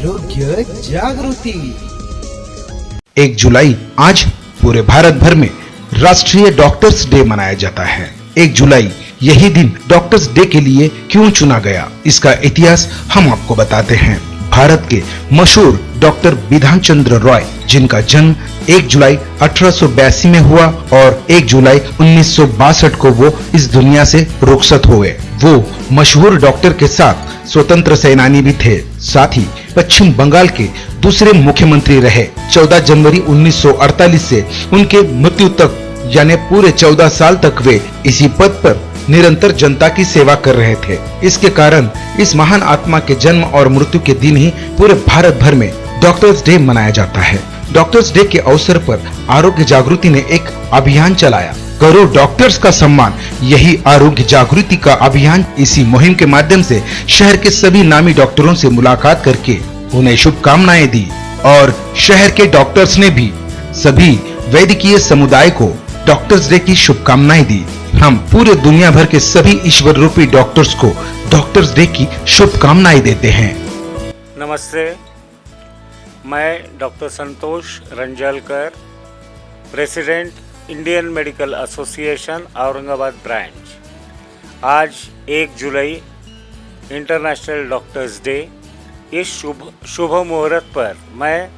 आरोग्य जागृति। 1 जुलाई आज पूरे भारत भर में राष्ट्रीय डॉक्टर्स डे मनाया जाता है। 1 जुलाई यही दिन डॉक्टर्स डे के लिए क्यों चुना गया, इसका इतिहास हम आपको बताते हैं। भारत के मशहूर डॉक्टर बिधान चंद्र रॉय, जिनका जन्म 1 जुलाई 1882 में हुआ और 1 जुलाई 1962 को वो इस दुनिया से रुखसत हुए। वो मशहूर डॉक्टर के साथ स्वतंत्र सेनानी भी थे। साथ ही पश्चिम बंगाल के दूसरे मुख्यमंत्री रहे। 14 जनवरी 1948 से उनके मृत्यु तक यानी पूरे 14 साल तक वे इसी पद पर निरंतर जनता की सेवा कर रहे थे। इसके कारण इस महान आत्मा के जन्म और मृत्यु के दिन ही पूरे भारत भर में डॉक्टर्स डे मनाया जाता है। डॉक्टर्स डे के अवसर पर आरोग्य जागृति ने एक अभियान चलाया, करो डॉक्टर्स का सम्मान। यही आरोग्य जागृति का अभियान, इसी मुहिम के माध्यम से शहर के सभी नामी डॉक्टरों से मुलाकात करके उन्हें शुभकामनाएं दी और शहर के डॉक्टर्स ने भी सभी वैद्यकीय समुदाय को डॉक्टर्स डे की शुभकामनाएं दी। हम पूरे दुनिया भर के सभी ईश्वर रूपी डॉक्टर्स को डॉक्टर्स डे की शुभकामनाएं देते हैं। नमस्ते, मैं doctor Santosh Ranjalkar, president Indian Medical Association Aurangabad branch. आज 1 जुलाई इंटरनेशनल डॉक्टर्स डे। इस शुभ मुहूर्त पर मैं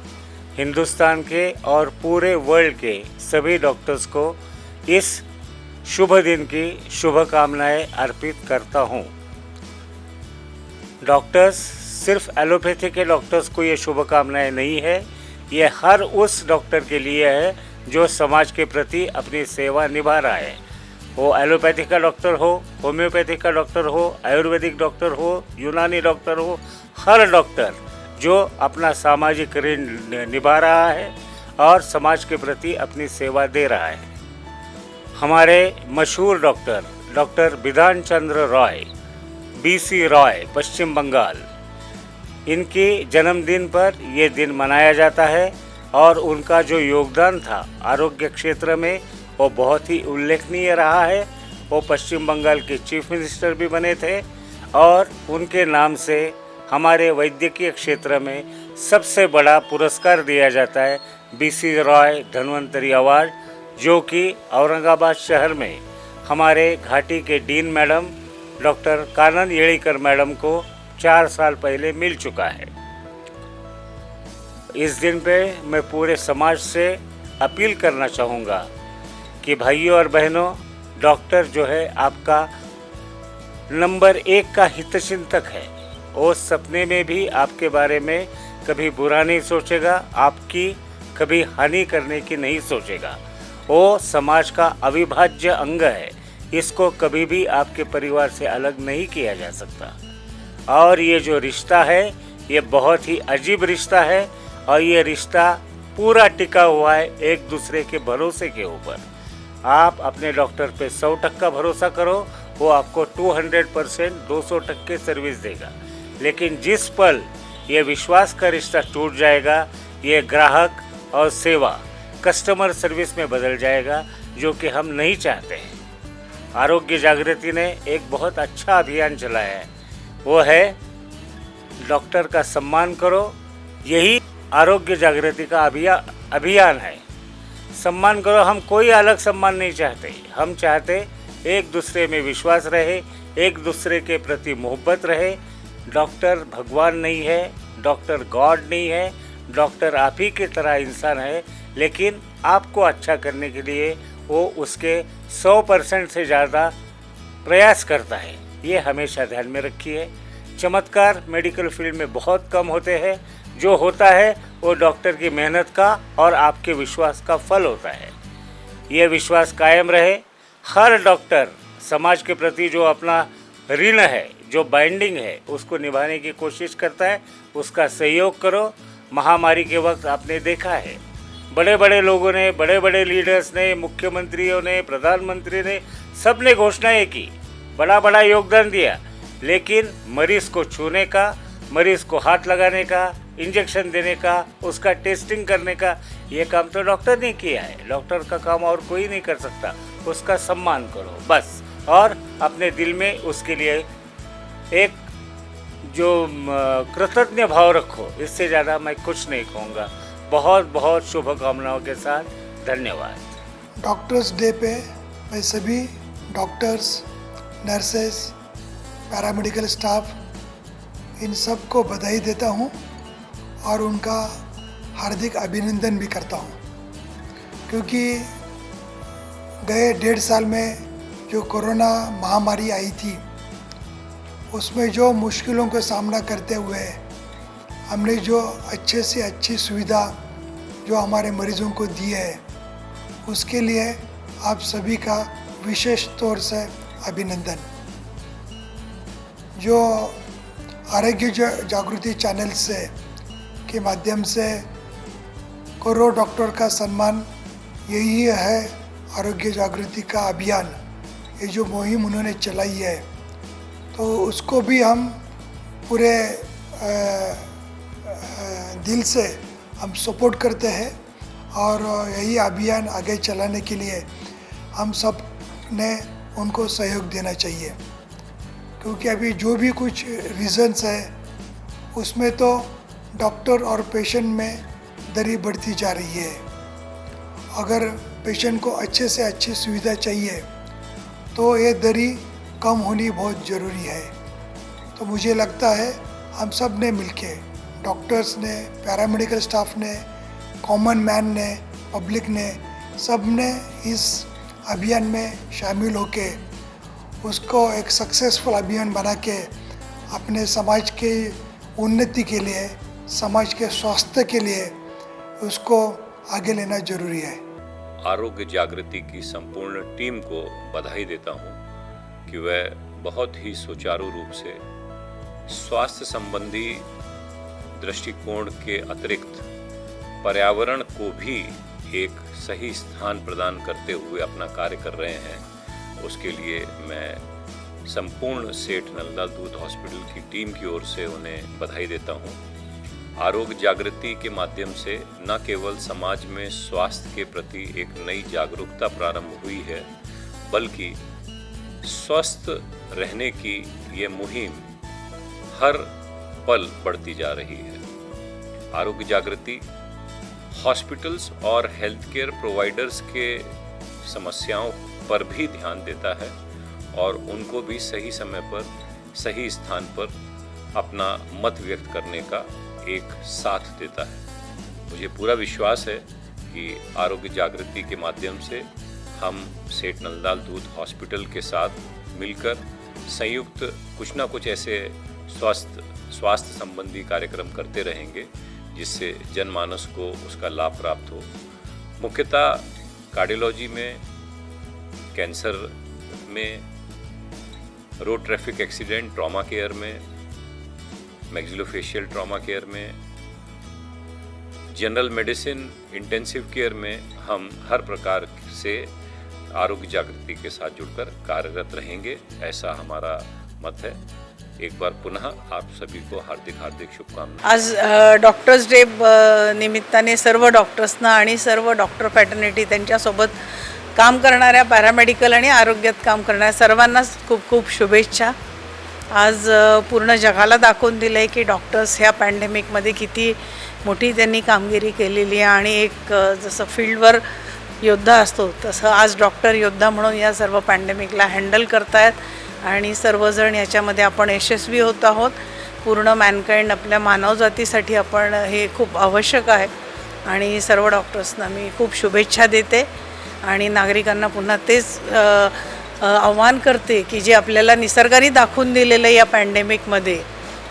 हिंदुस्तान के और पूरे वर्ल्ड के सभी डॉक्टर्स को इस शुभ दिन की शुभकामनाएं अर्पित करता हूं। डॉक्टर्स सिर्फ एलोपैथी के डॉक्टर्स को ये शुभकामनाएं नहीं है, ये हर उस डॉक्टर के लिए है जो समाज के प्रति अपनी सेवा निभा रहा है। वो एलोपैथी का डॉक्टर हो, होम्योपैथी का डॉक्टर हो, आयुर्वेदिक डॉक्टर हो, यूनानी डॉक्टर हो, हर डॉक्टर जो अपना सामाजिक ऋण निभा रहा है और समाज के प्रति अपनी सेवा दे रहा है। हमारे मशहूर डॉक्टर बिधान चंद्र रॉय, BC रॉय, पश्चिम बंगाल, इनके जन्मदिन पर यह दिन मनाया जाता है और उनका जो योगदान था आरोग्य क्षेत्र में वो बहुत ही उल्लेखनीय रहा है। वो पश्चिम बंगाल के चीफ मिनिस्टर भी बने थे और उनके नाम से हमारे वैद्यकीय क्षेत्र में सबसे बड़ा पुरस्कार दिया जाता है BC रॉय धन्वंतरी अवार्ड, जो कि औरंगाबाद शहर में हमारे घाटी के डीन मैडम डॉक्टर कानन येड़ीकर मैडम को 4 साल पहले मिल चुका है। इस दिन पे मैं पूरे समाज से अपील करना चाहूँगा कि भाइयों और बहनों, डॉक्टर जो है आपका नंबर 1 का हितचिंतक है। वो सपने में भी आपके बारे में कभी बुरा नहीं सोचेगा, आपकी कभी हानि करने की नहीं सोचेगा। वो समाज का अविभाज्य अंग है, इसको कभी भी आपके परिवार से अलग नहीं किया जा सकता। और ये जो रिश्ता है ये बहुत ही अजीब रिश्ता है और ये रिश्ता पूरा टिका हुआ है एक दूसरे के भरोसे के ऊपर। आप अपने डॉक्टर पे 100% भरोसा करो, वो आपको 200% 200% सर्विस देगा। लेकिन जिस पल ये विश्वास का रिश्ता टूट जाएगा, ये ग्राहक और सेवा कस्टमर सर्विस में बदल जाएगा, जो कि हम नहीं चाहते हैं। आरोग्य जागृति ने एक बहुत अच्छा अभियान चलाया है, वो है डॉक्टर का सम्मान करो। यही आरोग्य जागृति का अभियान है। सम्मान करो, हम कोई अलग सम्मान नहीं चाहते। हम चाहते एक दूसरे में विश्वास रहे, एक दूसरे के प्रति मोहब्बत रहे। डॉक्टर भगवान नहीं है, डॉक्टर गॉड नहीं है, डॉक्टर आप ही की तरह इंसान है, लेकिन आपको अच्छा करने के लिए वो उसके 100% से ज़्यादा प्रयास करता है। ये हमेशा ध्यान में रखिए। चमत्कार मेडिकल फील्ड में बहुत कम होते हैं, जो होता है वो डॉक्टर की मेहनत का और आपके विश्वास का फल होता है। ये विश्वास कायम रहे। हर डॉक्टर समाज के प्रति जो अपना ऋण है, जो बाइंडिंग है, उसको निभाने की कोशिश करता है। उसका सहयोग करो। महामारी के वक्त आपने देखा है, बड़े बड़े लोगों ने, बड़े बड़े लीडर्स ने, मुख्यमंत्रियों ने, प्रधानमंत्री ने, सब ने घोषणाएं की, बड़ा बड़ा योगदान दिया, लेकिन मरीज़ को छूने का, मरीज़ को हाथ लगाने का, इंजेक्शन देने का, उसका टेस्टिंग करने का, ये काम तो डॉक्टर ने किया है। डॉक्टर का काम और कोई नहीं कर सकता। उसका सम्मान करो बस, और अपने दिल में उसके लिए एक जो कृतज्ञ भाव रखो, इससे ज़्यादा मैं कुछ नहीं कहूँगा। बहुत बहुत शुभकामनाओं के साथ धन्यवाद। डॉक्टर्स डे पे मैं सभी डॉक्टर्स, नर्सेस, पैरामेडिकल स्टाफ, इन सब को बधाई देता हूँ और उनका हार्दिक अभिनंदन भी करता हूँ, क्योंकि गए 1.5 साल में जो कोरोना महामारी आई थी, उसमें जो मुश्किलों का सामना करते हुए हमने जो अच्छे से अच्छी सुविधा जो हमारे मरीजों को दी है, उसके लिए आप सभी का विशेष तौर से अभिनंदन। जो आरोग्य जागृति चैनल से के माध्यम से करोड़ डॉक्टर का सम्मान, यही है आरोग्य जागृति का अभियान। ये जो मुहिम उन्होंने चलाई है, तो उसको भी हम पूरे दिल से हम सपोर्ट करते हैं और यही अभियान आगे चलाने के लिए हम सब ने उनको सहयोग देना चाहिए, क्योंकि अभी जो भी कुछ रीज़न्स है उसमें तो डॉक्टर और पेशेंट में दरी बढ़ती जा रही है। अगर पेशेंट को अच्छे से अच्छी सुविधा चाहिए तो ये दरी कम होनी बहुत ज़रूरी है। तो मुझे लगता है हम सब ने मिलके, डॉक्टर्स ने, पैरामेडिकल स्टाफ ने, कॉमन मैन ने, पब्लिक ने, सब ने इस अभियान में शामिल होके उसको एक सक्सेसफुल अभियान बना के अपने समाज के उन्नति के लिए, समाज के स्वास्थ्य के लिए उसको आगे लेना जरूरी है। आरोग्य जागृति की संपूर्ण टीम को बधाई देता हूं कि वह बहुत ही सुचारू रूप से स्वास्थ्य संबंधी दृष्टिकोण के अतिरिक्त पर्यावरण को भी एक सही स्थान प्रदान करते हुए अपना कार्य कर रहे हैं। उसके लिए मैं संपूर्ण सेठ नंदलाल दूध हॉस्पिटल की टीम की ओर से उन्हें बधाई देता हूं। आरोग्य जागृति के माध्यम से न केवल समाज में स्वास्थ्य के प्रति एक नई जागरूकता प्रारंभ हुई है, बल्कि स्वस्थ रहने की ये मुहिम हर पल बढ़ती जा रही है। आरोग्य जागृति हॉस्पिटल्स और हेल्थ केयर प्रोवाइडर्स के समस्याओं पर भी ध्यान देता है और उनको भी सही समय पर, सही स्थान पर अपना मत व्यक्त करने का एक साथ देता है। मुझे पूरा विश्वास है कि आरोग्य जागृति के माध्यम से हम सेठ नंदलाल दूध हॉस्पिटल के साथ मिलकर संयुक्त कुछ ना कुछ ऐसे स्वास्थ्य संबंधी कार्यक्रम करते रहेंगे जिससे जनमानस को उसका लाभ प्राप्त हो। मुख्यतः कार्डियोलॉजी में, कैंसर में, road traffic accident trauma care में, मैक्सिलोफेशियल ट्रॉमा केयर में, जनरल मेडिसिन इंटेंसिव केयर में हम हर प्रकार से आरोग्य जागृति के साथ जुड़कर कार्यरत रहेंगे, ऐसा हमारा मत है। एक बार पुनः आप सभी को हार्दिक हार्दिक शुभकामना। आज डॉक्टर्स डे निमित्ताने सर्व डॉक्टर्सना आणि सर्व डॉक्टर फॅटर्निटी त्यांच्यासोबत काम करणाऱ्या पॅरामेडिकल आणि आरोग्यात काम करणाऱ्या सर्वांनाच खूप खूप शुभेच्छा। आज पूर्ण जगाला दाखवून दिलं आहे की डॉक्टर्स ह्या पॅन्डेमिकमध्ये किती मोठी त्यांनी कामगिरी केलेली आहे आणि एक जसं फील्डवर योद्धा असतो तसं आज डॉक्टर योद्धा म्हणून या सर्व पॅन्डेमिकला हँडल करतायत आणि सर्वजण याच्यामध्ये आपण यशस्वी होत आहोत। पूर्ण मॅनकाइंड आपल्या मानवजातीसाठी आपण हे खूप आवश्यक आहे आणि सर्व डॉक्टर्सना मी खूप शुभेच्छा देते आणि नागरिकांना पुन्हा तेच आव्हान करते की जे आपल्याला निसर्गाने दाखवून दिलेलं या पॅन्डेमिकमध्ये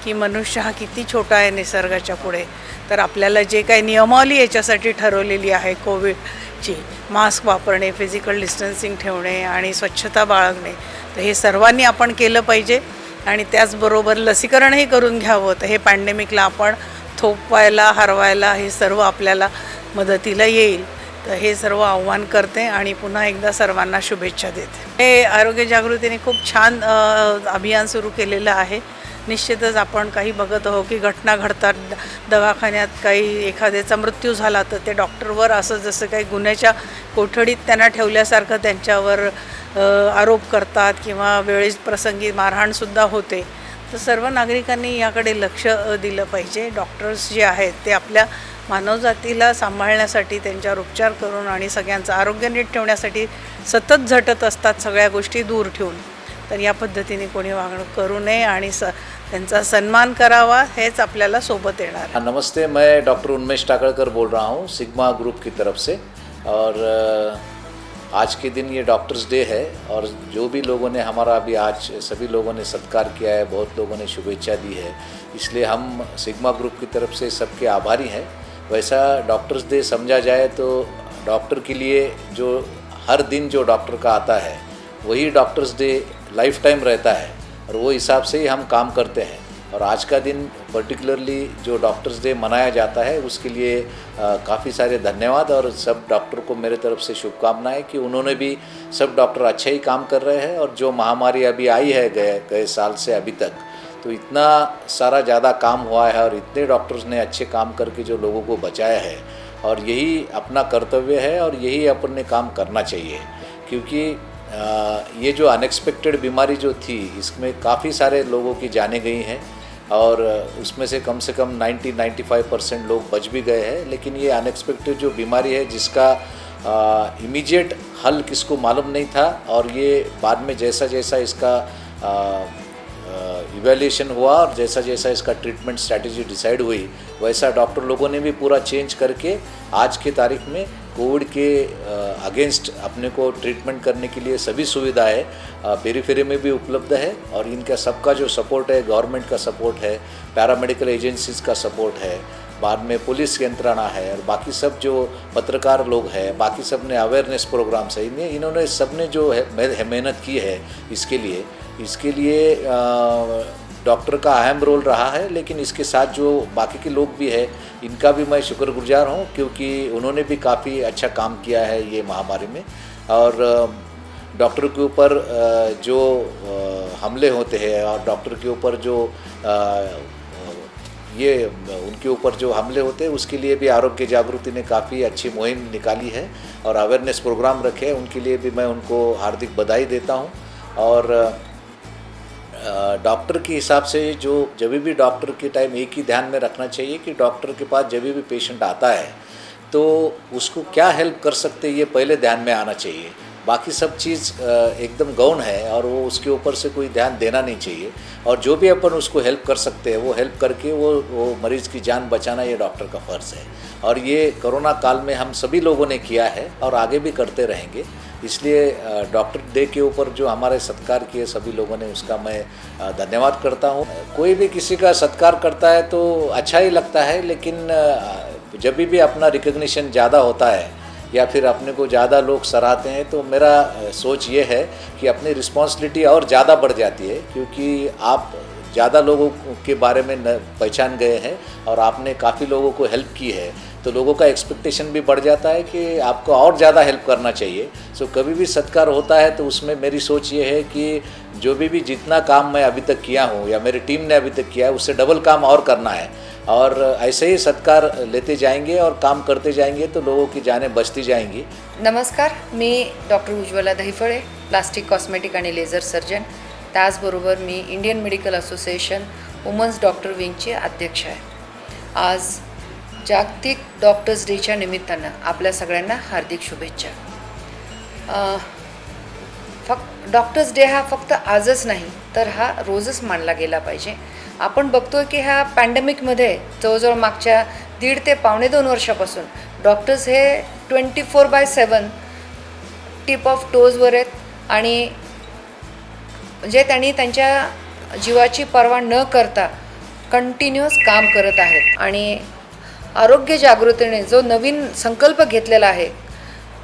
की मनुष्य हा किती छोटा आहे निसर्गाच्या पुढे, तर आपल्याला जे काही नियमावली याच्यासाठी ठरवलेली आहे कोविडची, मास्क वापरणे, फिजिकल डिस्टन्सिंग ठेवणे आणि स्वच्छता बाळगणे, तर हे सर्वांनी आपण केलं पाहिजे आणि त्याचबरोबर लसीकरणही करून घ्यावं। तर हे पॅन्डेमिकला आपण थोपवायला, हरवायला हे सर्व आपल्याला मदतीला येईल। तर हे सर्व आव्हान करते आणि पुन्हा एकदा सर्वांना शुभेच्छा देते। हे आरोग्य जागृतीने खूप छान अभियान सुरू केलेलं आहे। निश्चितच आपण काही बघत आहोत की घटना घडतात, दवाखान्यात काही एखाद्याचा मृत्यू झाला तर ते डॉक्टरवर असं जसं काही गुन्ह्याच्या कोठडीत त्यांना ठेवल्यासारखं त्यांच्यावर आरोप करतात किंवा वेळेस प्रसंगी मारहाणसुद्धा होते। तर सर्व नागरिकांनी याकडे लक्ष दिलं पाहिजे. डॉक्टर्स जे आहेत ते आपल्या मानवजातीला सांभाळण्यासाठी, त्यांच्यावर उपचार करून आणि सगळ्यांचं आरोग्य नीट ठेवण्यासाठी सतत झटत असतात, सगळ्या गोष्टी दूर ठेवून. तर या पद्धतीने कोणी वागणूक करू नये आणि त्यांचा सन्मान करावा, हेच आपल्याला सोबत येणार आहे. हाँ, नमस्ते. मैं डॉक्टर उन्मेश टाकड़कर बोल रहा हूँ सिग्मा ग्रुप की तरफ से। और आज के दिन ये डॉक्टर्स डे है और जो भी लोगों ने हमारा अभी आज सभी लोगों ने सत्कार किया है, बहुत लोगों ने शुभेच्छा दी है, इसलिए हम सिग्मा ग्रुप की तरफ से सबके आभारी हैं। वैसा डॉक्टर्स डे समझा जाए तो डॉक्टर के लिए जो हर दिन जो डॉक्टर का आता है वही डॉक्टर्स डे लाइफ टाइम रहता है और वो हिसाब से ही हम काम करते हैं। और आज का दिन पर्टिकुलरली जो डॉक्टर्स डे मनाया जाता है उसके लिए काफ़ी सारे धन्यवाद और सब डॉक्टर को मेरे तरफ से शुभकामनाएं कि उन्होंने भी सब डॉक्टर अच्छा ही काम कर रहे हैं। और जो महामारी अभी आई है गए साल से अभी तक, तो इतना सारा ज़्यादा काम हुआ है और इतने डॉक्टर्स ने अच्छे काम करके जो लोगों को बचाया है और यही अपना कर्तव्य है और यही अपन ने काम करना चाहिए। क्योंकि ये जो अनएक्सपेक्टेड बीमारी जो थी इसमें काफ़ी सारे लोगों की जानें गई हैं और उसमें से कम 90-95% लोग बच भी गए हैं। लेकिन ये अनएक्सपेक्टेड जो बीमारी है जिसका इमीडिएट हल किसको मालूम नहीं था और ये बाद में जैसा जैसा इसका इवैल्यूएशन हुआ और जैसा जैसा इसका ट्रीटमेंट स्ट्रैटेजी डिसाइड हुई, वैसा डॉक्टर लोगों ने भी पूरा चेंज करके आज के तारीख में कोविड के अगेंस्ट अपने को ट्रीटमेंट करने के लिए सभी सुविधाएं पेरीफेरी में भी उपलब्ध है। और इनका सबका जो सपोर्ट है, गवर्नमेंट का सपोर्ट है, पैरामेडिकल एजेंसीज का सपोर्ट है, बाद में पुलिस यंत्रणा है और बाकी सब जो पत्रकार लोग हैं, बाकी सब ने अवेयरनेस प्रोग्राम्स है, इन्होंने सब ने जो है मेहनत की है इसके लिए डॉक्टर का अहम रोल रहा है। लेकिन इसके साथ जो बाकी के लोग भी हैं इनका भी मैं शुक्रगुजार हूँ क्योंकि उन्होंने भी काफ़ी अच्छा काम किया है ये महामारी में। और डॉक्टर के ऊपर जो हमले होते हैं और डॉक्टर के ऊपर जो उनके ऊपर जो हमले होते हैं उसके लिए भी आरोग्य जागृति ने काफ़ी अच्छी मुहिम निकाली है और अवेयरनेस प्रोग्राम रखे हैं, उनके लिए भी मैं उनको हार्दिक बधाई देता हूँ। और डॉक्टर के हिसाब से जो जब भी डॉक्टर के टाइम एक ही ध्यान में रखना चाहिए कि डॉक्टर के पास जब भी पेशेंट आता है तो उसको क्या हेल्प कर सकते हैं ये पहले ध्यान में आना चाहिए। बाकी सब चीज़ एकदम गौण है और वो उसके ऊपर से कोई ध्यान देना नहीं चाहिए। और जो भी अपन उसको हेल्प कर सकते हैं वो हेल्प करके वो मरीज़ की जान बचाना ये डॉक्टर का फ़र्ज़ है। और ये कोरोना काल में हम सभी लोगों ने किया है और आगे भी करते रहेंगे। इसलिए डॉक्टर डे के ऊपर जो हमारे सत्कार किए सभी लोगों ने उसका मैं धन्यवाद करता हूँ। कोई भी किसी का सत्कार करता है तो अच्छा ही लगता है, लेकिन जब भी अपना रिकग्निशन ज़्यादा होता है या फिर अपने को ज़्यादा लोग सराहते हैं तो मेरा सोच ये है कि अपनी रिस्पॉन्सिबिलिटी और ज़्यादा बढ़ जाती है क्योंकि आप ज़्यादा लोगों के बारे में पहचान गए हैं और आपने काफ़ी लोगों को हेल्प की है, तो लोगों का एक्सपेक्टेशन भी बढ़ जाता है कि आपको और ज़्यादा हेल्प करना चाहिए। सो कभी भी सत्कार होता है तो उसमें मेरी सोच ये है कि जो भी जितना काम मैं अभी तक किया हूँ या मेरी टीम ने अभी तक किया है उससे डबल काम और करना है और ऐसे ही सत्कार लेते जाएंगे और काम करते जाएंगे तो लोगों की जानें बचती जाएंगी। नमस्कार, मी doctor Ujjwala Dahiphale, plastic cosmetic आणि लेझर सर्जन। त्याचबरोबर मी Indian Medical Association women's doctor विंगची अध्यक्ष आहे। आज जागतिक डॉक्टर्स डेच्या निमित्तानं आपल्या सगळ्यांना हार्दिक शुभेच्छा। डॉक्टर्स डे हा फक्त आजच नाही तर हा रोजच मानला गेला पाहिजे। आपण बघतोय की ह्या पॅन्डेमिकमध्ये जवळजवळ मागच्या 1.5 ते 2.5 वर्षापासून डॉक्टर्स हे 24/7 टिप ऑफ टोजवर आहेत आणि म्हणजे त्यांनी त्यांच्या जीवाची पर्वा न करता कंटिन्युअस काम करत आहेत। आणि आरोग्य जागृतीने जो नवीन संकल्प घेतलेला आहे,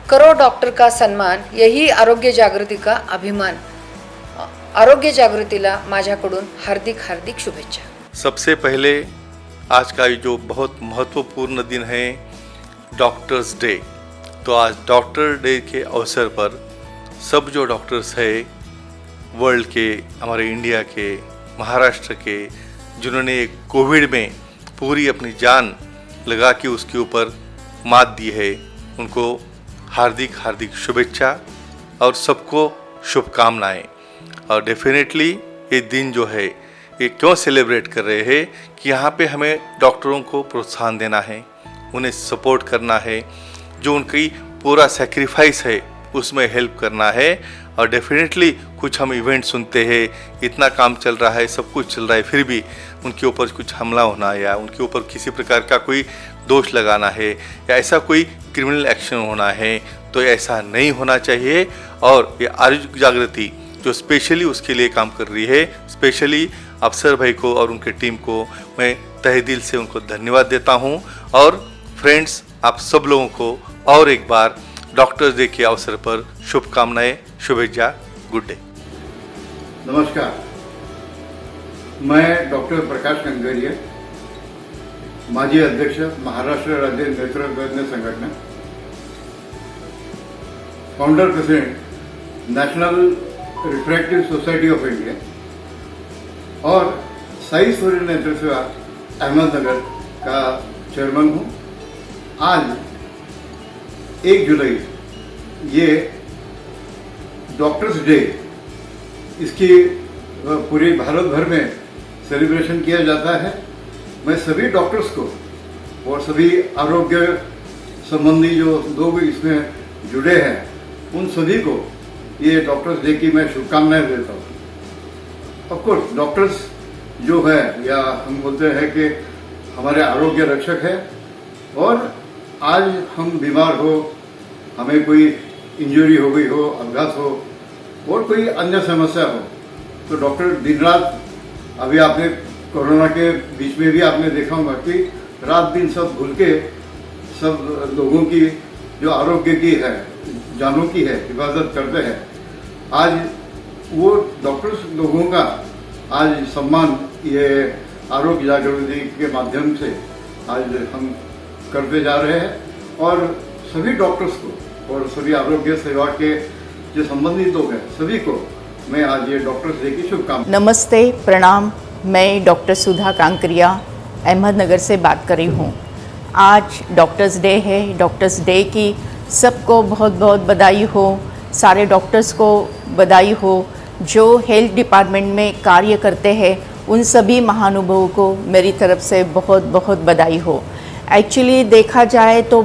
करो डॉक्टर का सम्मान, यही आरोग्य जागृती का अभिमान। आरोग्य जागृतीला माझ्याकडून हार्दिक हार्दिक शुभेच्छा। सबसे पहले आज का जो बहुत महत्वपूर्ण दिन है डॉक्टर्स डे, तो आज डॉक्टर डे के अवसर पर सब जो डॉक्टर्स है वर्ल्ड के, हमारे इंडिया के, महाराष्ट्र के, जिन्होंने कोविड में पूरी अपनी जान लगा के उसके ऊपर मात दी है, उनको हार्दिक हार्दिक शुभेच्छा और सबको शुभकामनाएं। और डेफिनेटली ये दिन जो है ये क्यों सेलिब्रेट कर रहे हैं कि यहाँ पे हमें डॉक्टरों को प्रोत्साहन देना है, उन्हें सपोर्ट करना है, जो उनकी पूरा सेक्रीफाइस है उसमें हेल्प करना है। और डेफिनेटली कुछ हम इवेंट सुनते हैं, इतना काम चल रहा है, सब कुछ चल रहा है, फिर भी उनके ऊपर कुछ हमला होना या उनके ऊपर किसी प्रकार का कोई दोष लगाना है या ऐसा कोई क्रिमिनल एक्शन होना है, तो ऐसा नहीं होना चाहिए। और ये आरोग्य जागृति जो स्पेशली उसके लिए काम कर रही है, स्पेशली अफसर भाई को और उनके टीम को मैं तहे दिल से उनको धन्यवाद देता हूँ। और फ्रेंड्स, आप सब लोगों को और एक बार डॉक्टर्स डे के अवसर पर शुभकामनाएं, शुभेच्छा, गुड डे। नमस्कार, मैं डॉक्टर प्रकाश कंगरिया, माजी अध्यक्ष, महाराष्ट्र राज्य नेत्रतज्ञ संघटना, founder president, national refractive society of India और साई सूर्य नेत्र सेवा अहमदनगर का चेयरमैन हूँ। आज 1 जुलाई ये डॉक्टर्स डे, इसकी पूरे भारत भर में सेलिब्रेशन किया जाता है। मैं सभी डॉक्टर्स को और सभी आरोग्य संबंधी जो लोग इसमें जुड़े हैं उन सभी को ये डॉक्टर्स डे की मैं शुभकामनाएं देता हूँ। ऑफकोर्स डॉक्टर्स जो है, या हम बोलते हैं कि हमारे आरोग्य रक्षक है, और आज हम बीमार हो, हमें कोई इंजरी हो गई हो, आघात हो और कोई अन्य समस्या हो, तो डॉक्टर दिन रात, अभी आपने कोरोना के बीच में भी आपने देखा होगा कि रात दिन सब भूल के सब लोगों की जो आरोग्य की है, जानों की है, हिफाजत करते हैं। आज वो डॉक्टर्स लोगों का आज सम्मान ये आरोग्य जागृति के माध्यम से आज हम करते जा रहे हैं। और सभी डॉक्टर्स को और सभी आरोग्य सेवा के जो संबंधित लोग हैं सभी को मैं आज ये डॉक्टर्स डे की शुभकामनाएं। नमस्ते, प्रणाम। मैं डॉक्टर सुधा कांकरिया अहमदनगर से बात कर रही हूँ। आज डॉक्टर्स डे है। डॉक्टर्स डे की सबको बहुत बहुत बधाई हो, सारे डॉक्टर्स को बधाई हो जो हेल्थ डिपार्टमेंट में कार्य करते हैं। उन सभी महानुभावों को मेरी तरफ से बहुत बहुत बधाई हो। एक्चुअली देखा जाए तो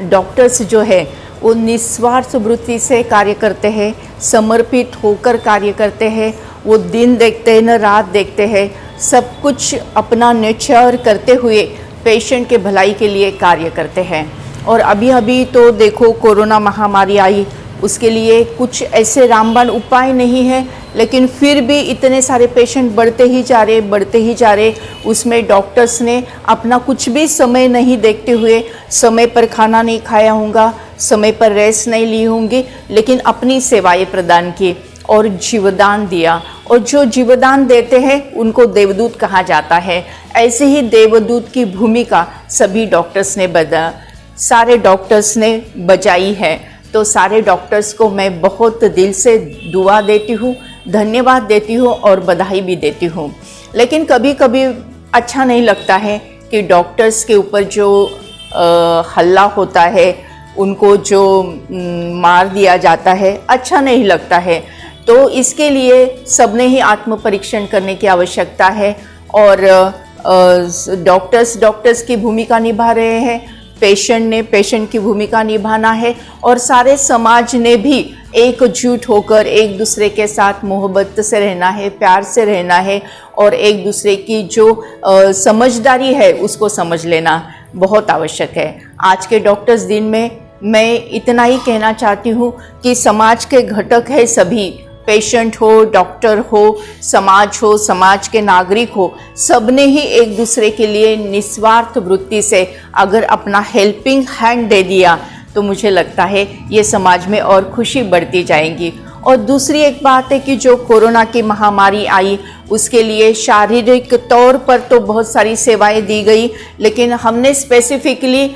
डॉक्टर्स जो है वो निस्वार्थ वृत्ति से कार्य करते हैं, समर्पित होकर कार्य करते हैं। वो दिन देखते हैं न रात देखते हैं, सब कुछ अपना नेचर करते हुए पेशेंट के भलाई के लिए कार्य करते हैं। और अभी अभी तो देखो कोरोना महामारी आई, उसके लिए कुछ ऐसे रामबाण उपाय नहीं है, लेकिन फिर भी इतने सारे पेशेंट बढ़ते ही जा रहे। उसमें डॉक्टर्स ने अपना कुछ भी समय नहीं देखते हुए, समय पर खाना नहीं खाया होगा, समय पर रेस्ट नहीं ली होंगी, लेकिन अपनी सेवाएं प्रदान की और जीवदान दिया। और जो जीवदान देते हैं उनको देवदूत कहा जाता है। ऐसे ही देवदूत की भूमिका सभी डॉक्टर्स ने सारे डॉक्टर्स ने बजाई है। तो सारे डॉक्टर्स को मैं बहुत दिल से दुआ देती हूँ, धन्यवाद देती हूँ और बधाई भी देती हूँ। लेकिन कभी कभी अच्छा नहीं लगता है कि डॉक्टर्स के ऊपर जो हल्ला होता है, उनको जो मार दिया जाता है, अच्छा नहीं लगता है। तो इसके लिए सबने ही आत्म परीक्षण करने की आवश्यकता है। और डॉक्टर्स की भूमिका निभा रहे हैं, पेशेंट ने पेशेंट की भूमिका निभाना है, और सारे समाज ने भी एकजुट होकर एक दूसरे के साथ मोहब्बत से रहना है, प्यार से रहना है, और एक दूसरे की जो समझदारी है उसको समझ लेना बहुत आवश्यक है। आज के डॉक्टर्स दिन में मैं इतना ही कहना चाहती हूँ कि समाज के घटक है सभी, पेशेंट हो, डॉक्टर हो, समाज हो, समाज के नागरिक हो, सबने ही एक दूसरे के लिए निस्वार्थ वृत्ति से अगर अपना हेल्पिंग हैंड दे दिया तो मुझे लगता है ये समाज में और खुशी बढ़ती जाएगी। और दूसरी एक बात है कि जो कोरोना की महामारी आई उसके लिए शारीरिक तौर पर तो बहुत सारी सेवाएं दी गई, लेकिन हमने स्पेसिफिकली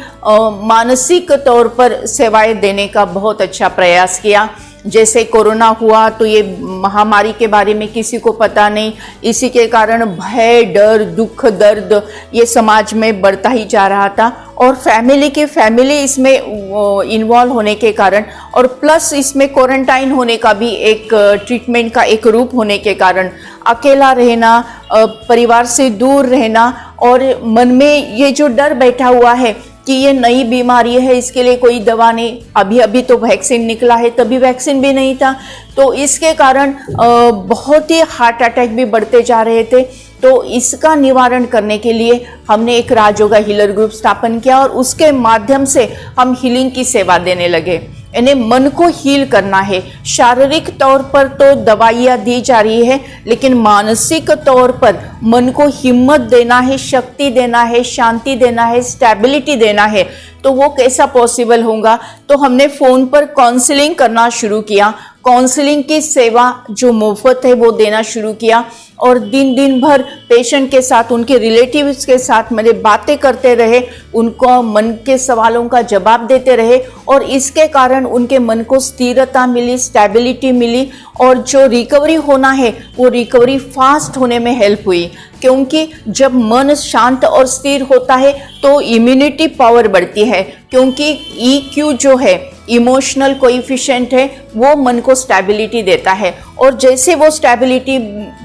मानसिक तौर पर सेवाएं देने का बहुत अच्छा प्रयास किया। जैसे कोरोना हुआ तो ये महामारी के बारे में किसी को पता नहीं, इसी के कारण भय, डर, दुख, दर्द ये समाज में बढ़ता ही जा रहा था। और फैमिली इसमें इन्वॉल्व होने के कारण, और प्लस इसमें क्वारंटाइन होने का भी एक ट्रीटमेंट का एक रूप होने के कारण अकेला रहना परिवार से दूर रहना और मन में ये जो डर बैठा हुआ है कि ये नई बीमारी है, इसके लिए कोई दवा नहीं, अभी तो वैक्सीन निकला है, तभी वैक्सीन भी नहीं था, तो इसके कारण बहुत ही हार्ट अटैक भी बढ़ते जा रहे थे। तो इसका निवारण करने के लिए हमने एक राजयोगा हीलर ग्रुप स्थापन किया और उसके माध्यम से हम हीलिंग की सेवा देने लगे। इन्हें मन को हील करना है। शारीरिक तौर पर तो दवाइयाँ दी जा रही है, लेकिन मानसिक तौर पर मन को हिम्मत देना है, शक्ति देना है, शांति देना है, स्टेबिलिटी देना है। तो वो कैसा पॉसिबल होगा? तो हमने फ़ोन पर काउंसलिंग करना शुरू किया। काउंसलिंग की सेवा जो मुफ्त है वो देना शुरू किया और दिन भर पेशेंट के साथ, उनके रिलेटिव्स के साथ मैंने बातें करते रहे, उनको मन के सवालों का जवाब देते रहे और इसके कारण उनके मन को स्थिरता मिली, स्टेबिलिटी मिली और जो रिकवरी होना है वो रिकवरी फास्ट होने में हेल्प हुई। क्योंकि जब मन शांत और स्थिर होता है तो इम्यूनिटी पावर बढ़ती है, क्योंकि EQ जो है, इमोशनल कोएफिशिएंट है, वो मन को स्टेबिलिटी देता है और जैसे वो स्टेबिलिटी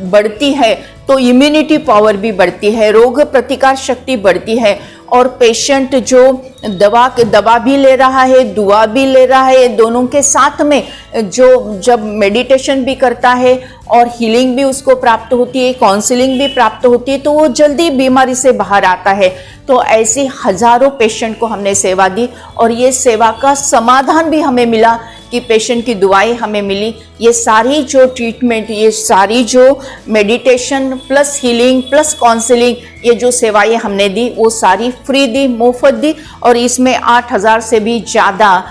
बढ़ती है तो इम्यूनिटी पावर भी बढ़ती है, रोग प्रतिकार शक्ति बढ़ती है और पेशेंट जो दवा भी ले रहा है, दुआ भी ले रहा है, दोनों के साथ में जो जब मेडिटेशन भी करता है और हीलिंग भी उसको प्राप्त होती है, काउंसलिंग भी प्राप्त होती है, तो वो जल्दी बीमारी से बाहर आता है। तो ऐसे हजारों पेशेंट को हमने सेवा दी और ये सेवा का समाधान भी हमें मिला कि पेशेंट की दुआएं हमें मिली। ये सारी जो ट्रीटमेंट, ये सारी जो meditation plus healing plus counselling, ये जो सेवाएं हमने दी वो सारी फ्री दी, मुफ्त दी और इसमें 8,000 से भी ज़्यादा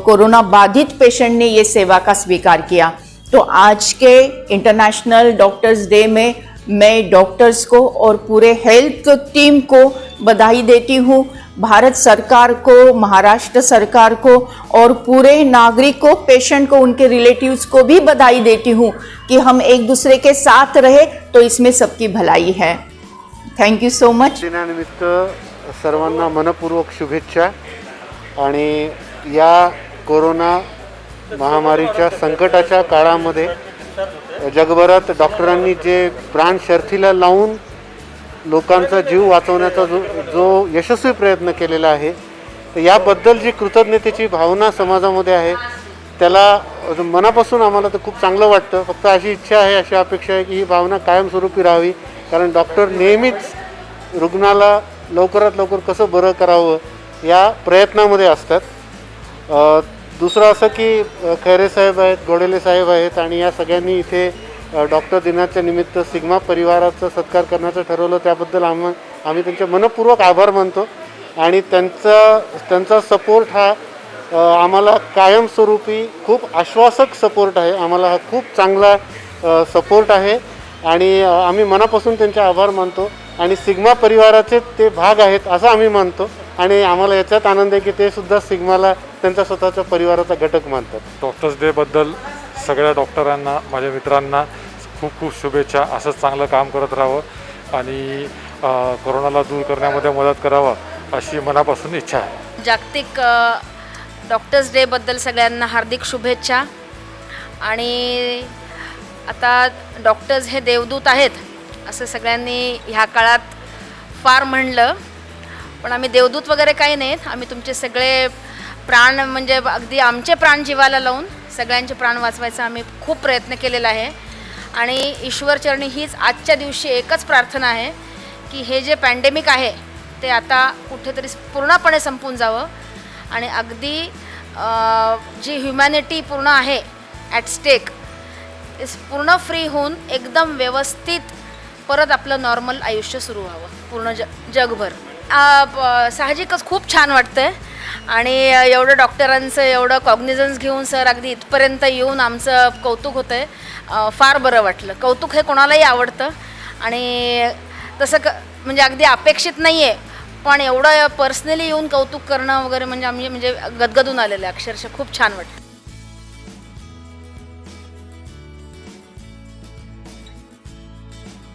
कोरोना बाधित पेशेंट ने ये सेवा का स्वीकार किया। तो आज के इंटरनेशनल डॉक्टर्स डे में मैं डॉक्टर्स को और पूरे हेल्थ टीम को बधाई देती हूँ, भारत सरकार को, महाराष्ट्र सरकार को और पूरे नागरिक को, पेशेंट को, उनके रिलेटिव्स को भी बधाई देती हूँ कि हम एक दूसरे के साथ रहे तो इसमें सबकी भलाई है। Thank you so much. दिनानिमित्त सर्वांना मनपूर्वक शुभेच्छा आणि या कोरोना महामारीच्या संकटाच्या काळामध्ये जगभरात डॉक्टरांनी जे प्राण शर्थीला लावून लोकांचा जीव वाचवण्याचा जो यशस्वी प्रयत्न केलेला आहे, तर याबद्दल जी कृतज्ञतेची भावना समाजामध्ये आहे त्याला मनापासून आम्हाला तर खूप चांगलं वाटतं। फक्त अशी इच्छा आहे, अशी अपेक्षा आहे की ही भावना कायमस्वरूपी राहावी, कारण डॉक्टर नेहमीच रुग्णाला लवकरात लवकर कसं बरं करावं या प्रयत्नामध्ये असतात। दुसरं असं की खैरे साहेब आहेत, गोडेले साहेब आहेत आणि या सगळ्यांनी इथे डॉक्टर दिनाच्या निमित्त सिग्मा परिवाराचा सत्कार करण्याचं ठरवलं, त्याबद्दल आम्ही त्यांचे मनपूर्वक आभार मानतो आणि त्यांचा सपोर्ट हा आम्हाला कायमस्वरूपी खूप आश्वासक सपोर्ट आहे, आम्हाला हा खूप चांगला सपोर्ट आहे आणि आम्ही मनापासून त्यांचे आभार मानतो आणि सिग्मा परिवाराचे ते भाग आहेत असं आम्ही मानतो आणि आम्हाला याच्यात आनंद आहे की ते सुद्धा सिग्माला त्यांच्या स्वतःच्या परिवाराचा घटक मानतात। डॉक्टर्स डे बद्दल सगळ्या डॉक्टरांना, माझ्या मित्रांना खूप खूप शुभेच्छा। असंच चांगलं काम करत राहावं आणि कोरोनाला दूर करण्यामध्ये मदत करावं अशी मनापासून इच्छा आहे। जागतिक डॉक्टर्स डे बद्दल सगळ्यांना हार्दिक शुभेच्छा। आणि आता डॉक्टर्स हे देवदूत आहेत असं सगळ्यांनी ह्या काळात फार म्हणलं, पण आम्ही देवदूत वगैरे काही नाहीत, आम्ही तुमचे सगळे प्राण म्हणजे अगदी आमचे प्राण जीवाला लावून सगळ्यांचे प्राण वाचवायचा आम्ही खूप प्रयत्न केलेला आहे आणि ईश्वरचरणी हीच आजच्या दिवशी एकच प्रार्थना आहे की हे जे पॅन्डेमिक आहे ते आता कुठेतरी पूर्णपणे संपून जावं आणि अगदी जी ह्युमॅनिटी पूर्ण आहे ॲट स्टेक पूर्ण फ्री होऊन एकदम व्यवस्थित परत आपलं नॉर्मल आयुष्य सुरू व्हावं पूर्ण जगभर। साहजिकच खूप छान वाटतं आहे आणि एवढं डॉक्टरांचं एवढं कॉग्निझन्स घेऊन सर अगदी इथपर्यंत येऊन आमचं कौतुक होतं आहे, फार बरं वाटलं। कौतुक हे कोणालाही आवडतं आणि तसं म्हणजे अगदी अपेक्षित नाही आहे, पण एवढं पर्सनली येऊन कौतुक करणं वगैरे म्हणजे आम्ही म्हणजे गदगदून आलेलं आहे, अक्षरशः खूप छान वाटतं।